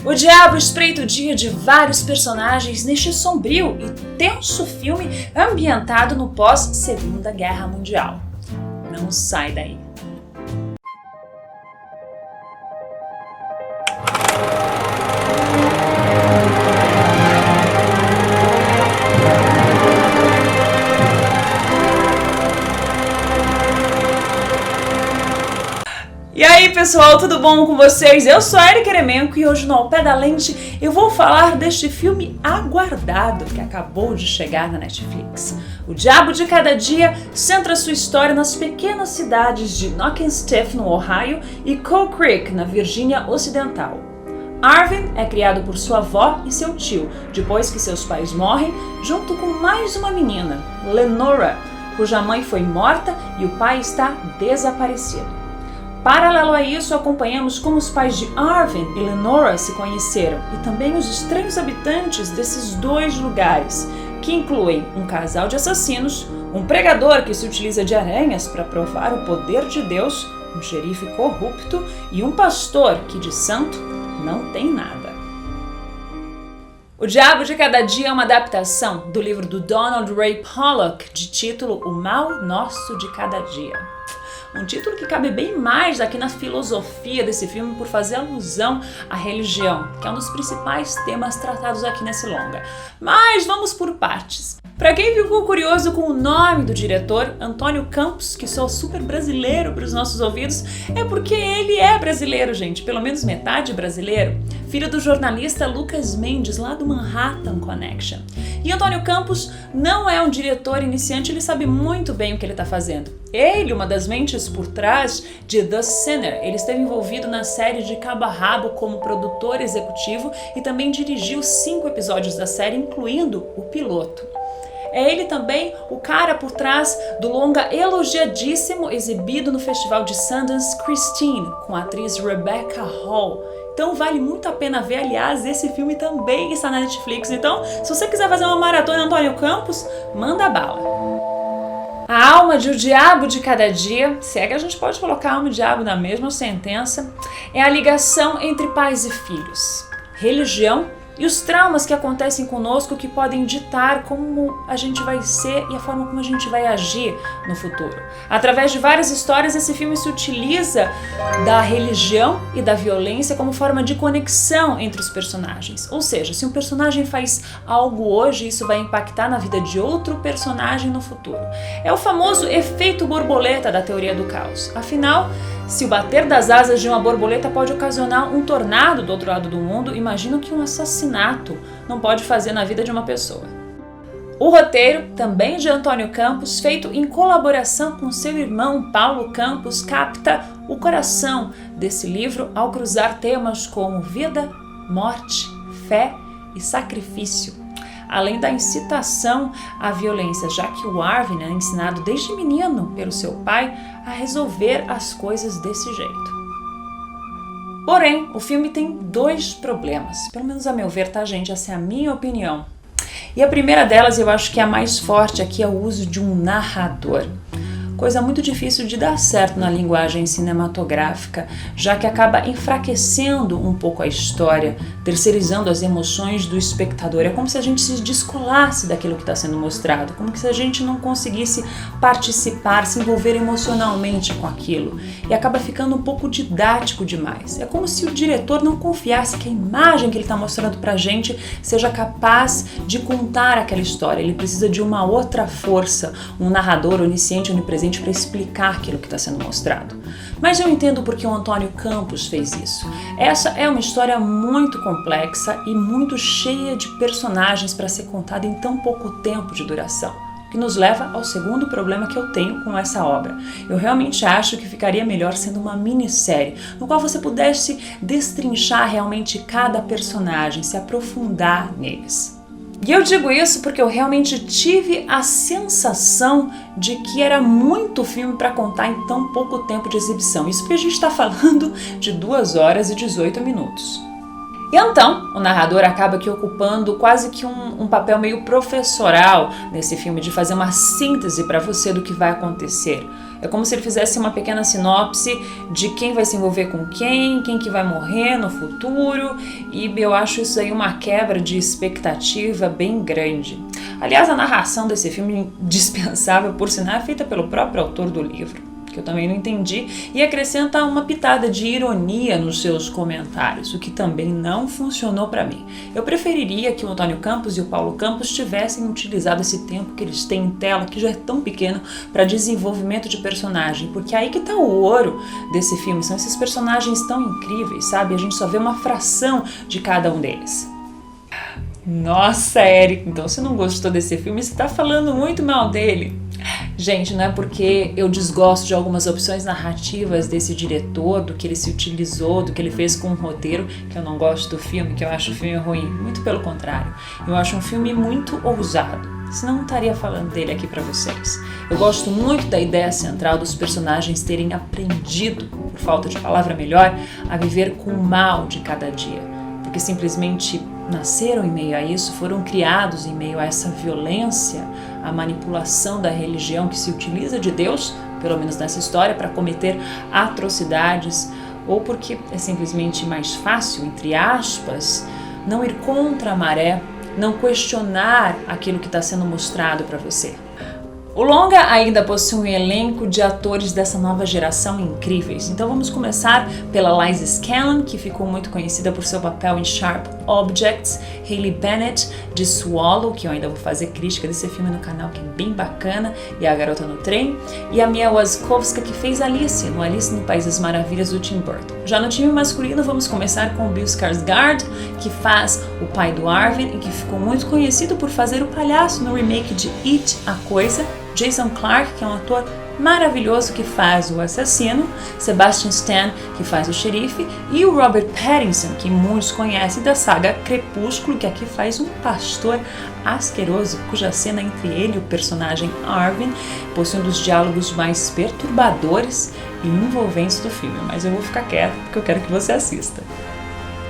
O diabo espreita o dia de vários personagens neste sombrio e tenso filme ambientado no pós-Segunda Guerra Mundial. Não sai daí! E aí pessoal, tudo bom com vocês? Eu sou a Erika Eremenko e hoje no Ao Pé da Lente eu vou falar deste filme aguardado que acabou de chegar na Netflix. O Diabo de Cada Dia centra sua história nas pequenas cidades de Knockstiff, no Ohio, e Coal Creek, na Virgínia Ocidental. Arvin é criado por sua avó e seu tio, depois que seus pais morrem, junto com mais uma menina, Lenora, cuja mãe foi morta e o pai está desaparecido. Paralelo a isso, acompanhamos como os pais de Arvin e Lenora se conheceram e também os estranhos habitantes desses dois lugares, que incluem um casal de assassinos, um pregador que se utiliza de aranhas para provar o poder de Deus, um xerife corrupto e um pastor que de santo não tem nada. O Diabo de Cada Dia é uma adaptação do livro do Donald Ray Pollock de título O Mal Nosso de Cada Dia. Um título que cabe bem mais aqui na filosofia desse filme por fazer alusão à religião, que é um dos principais temas tratados aqui nesse longa. Mas vamos por partes. Para quem ficou curioso com o nome do diretor, Antônio Campos, que soa super brasileiro para os nossos ouvidos, é porque ele é brasileiro, gente, pelo menos metade brasileiro, filho do jornalista Lucas Mendes, lá do Manhattan Connection. E Antônio Campos não é um diretor iniciante, ele sabe muito bem o que ele está fazendo. Ele, uma das mentes por trás de The Sinner, ele esteve envolvido na série de cabo a rabo como produtor executivo e também dirigiu 5 episódios da série, incluindo o piloto. É ele também o cara por trás do longa elogiadíssimo exibido no Festival de Sundance, Christine, com a atriz Rebecca Hall. Então vale muito a pena ver, aliás, esse filme também está na Netflix. Então, se você quiser fazer uma maratona Antônio Campos, manda bala. A alma de O Diabo de Cada Dia, se é que a gente pode colocar alma e diabo na mesma sentença, é a ligação entre pais e filhos, religião e os traumas que acontecem conosco que podem ditar como a gente vai ser e a forma como a gente vai agir no futuro. Através de várias histórias, esse filme se utiliza da religião e da violência como forma de conexão entre os personagens. Ou seja, se um personagem faz algo hoje, isso vai impactar na vida de outro personagem no futuro. É o famoso efeito borboleta da teoria do caos. Afinal, se o bater das asas de uma borboleta pode ocasionar um tornado do outro lado do mundo, imagino que um assassinato não pode fazer na vida de uma pessoa. O roteiro, também de Antônio Campos, feito em colaboração com seu irmão Paulo Campos, capta o coração desse livro ao cruzar temas como vida, morte, fé e sacrifício, além da incitação à violência, já que o Arvin é ensinado desde menino pelo seu pai a resolver as coisas desse jeito. Porém, o filme tem 2 problemas, pelo menos a meu ver, tá, gente? Essa é a minha opinião. E a primeira delas, eu acho que é a mais forte aqui, é o uso de um narrador. Coisa muito difícil de dar certo na linguagem cinematográfica, já que acaba enfraquecendo um pouco a história, terceirizando as emoções do espectador. É como se a gente se descolasse daquilo que está sendo mostrado, como se a gente não conseguisse participar, se envolver emocionalmente com aquilo. E acaba ficando um pouco didático demais. É como se o diretor não confiasse que a imagem que ele está mostrando pra gente seja capaz de contar aquela história. Ele precisa de uma outra força, um narrador onisciente, onipresente, para explicar aquilo que está sendo mostrado. Mas eu entendo porque o Antônio Campos fez isso. Essa é uma história muito complexa e muito cheia de personagens para ser contada em tão pouco tempo de duração, que nos leva ao segundo problema que eu tenho com essa obra. Eu realmente acho que ficaria melhor sendo uma minissérie, no qual você pudesse destrinchar realmente cada personagem, se aprofundar neles. E eu digo isso porque eu realmente tive a sensação de que era muito filme para contar em tão pouco tempo de exibição. Isso porque a gente está falando de 2 horas e 18 minutos. E então, o narrador acaba aqui ocupando quase que um papel meio professoral nesse filme, de fazer uma síntese para você do que vai acontecer. É como se ele fizesse uma pequena sinopse de quem vai se envolver com quem que vai morrer no futuro, e eu acho isso aí uma quebra de expectativa bem grande. Aliás, a narração desse filme, dispensável por sinal, é feita pelo próprio autor do livro, que eu também não entendi, e acrescenta uma pitada de ironia nos seus comentários, o que também não funcionou para mim. Eu preferiria que o Antônio Campos e o Paulo Campos tivessem utilizado esse tempo que eles têm em tela, que já é tão pequeno, para desenvolvimento de personagem, porque aí que tá o ouro desse filme, são esses personagens tão incríveis, sabe? A gente só vê uma fração de cada um deles. Nossa, Eric, então você não gostou desse filme, você tá falando muito mal dele. Gente, não é porque eu desgosto de algumas opções narrativas desse diretor, do que ele se utilizou, do que ele fez com o roteiro, que eu não gosto do filme, que eu acho o filme ruim. Muito pelo contrário. Eu acho um filme muito ousado, senão não estaria falando dele aqui pra vocês. Eu gosto muito da ideia central dos personagens terem aprendido, por falta de palavra melhor, a viver com o mal de cada dia. Porque simplesmente nasceram em meio a isso, foram criados em meio a essa violência, a manipulação da religião que se utiliza de Deus, pelo menos nessa história, para cometer atrocidades, ou porque é simplesmente mais fácil, entre aspas, não ir contra a maré, não questionar aquilo que está sendo mostrado para você. O longa ainda possui um elenco de atores dessa nova geração incríveis. Então vamos começar pela Liza Scanlon, que ficou muito conhecida por seu papel em Sharp Objects, Hayley Bennett de Swallow, que eu ainda vou fazer crítica desse filme no canal, que é bem bacana, e A Garota no Trem, e a Mia Wasikowska, que fez Alice no País das Maravilhas do Tim Burton. Já no time masculino vamos começar com o Bill Skarsgård, que faz o pai do Arvin e que ficou muito conhecido por fazer o palhaço no remake de It, a Coisa, Jason Clarke, que é um ator maravilhoso que faz o assassino, Sebastian Stan, que faz o xerife, e o Robert Pattinson, que muitos conhecem da saga Crepúsculo, que aqui faz um pastor asqueroso, cuja cena entre ele e o personagem Arvin possui um dos diálogos mais perturbadores e envolventes do filme, mas eu vou ficar quieta porque eu quero que você assista.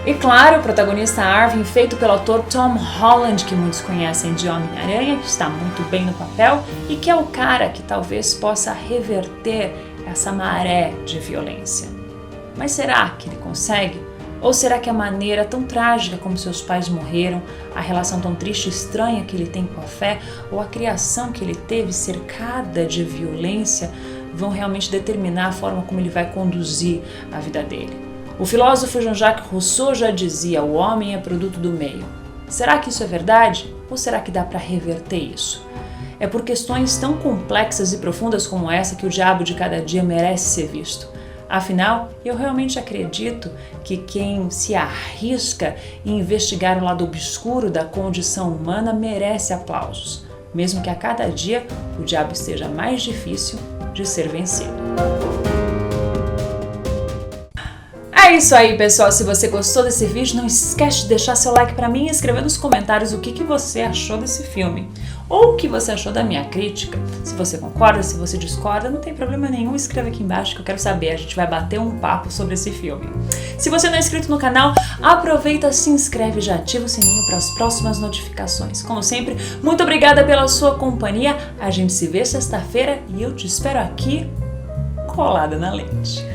E claro, o protagonista Arvin, feito pelo ator Tom Holland, que muitos conhecem de Homem-Aranha, que está muito bem no papel e que é o cara que talvez possa reverter essa maré de violência. Mas será que ele consegue? Ou será que a maneira tão trágica como seus pais morreram, a relação tão triste e estranha que ele tem com a fé, ou a criação que ele teve cercada de violência, vão realmente determinar a forma como ele vai conduzir a vida dele? O filósofo Jean-Jacques Rousseau já dizia: o homem é produto do meio. Será que isso é verdade? Ou será que dá para reverter isso? É por questões tão complexas e profundas como essa que o Diabo de Cada Dia merece ser visto. Afinal, eu realmente acredito que quem se arrisca em investigar o lado obscuro da condição humana merece aplausos, mesmo que a cada dia o diabo esteja mais difícil de ser vencido. É isso aí, pessoal. Se você gostou desse vídeo, não esquece de deixar seu like pra mim e escrever nos comentários o que você achou desse filme. Ou o que você achou da minha crítica. Se você concorda, se você discorda, não tem problema nenhum, escreva aqui embaixo que eu quero saber. A gente vai bater um papo sobre esse filme. Se você não é inscrito no canal, aproveita, se inscreve e já ativa o sininho para as próximas notificações. Como sempre, muito obrigada pela sua companhia. A gente se vê sexta-feira e eu te espero aqui, colada na lente.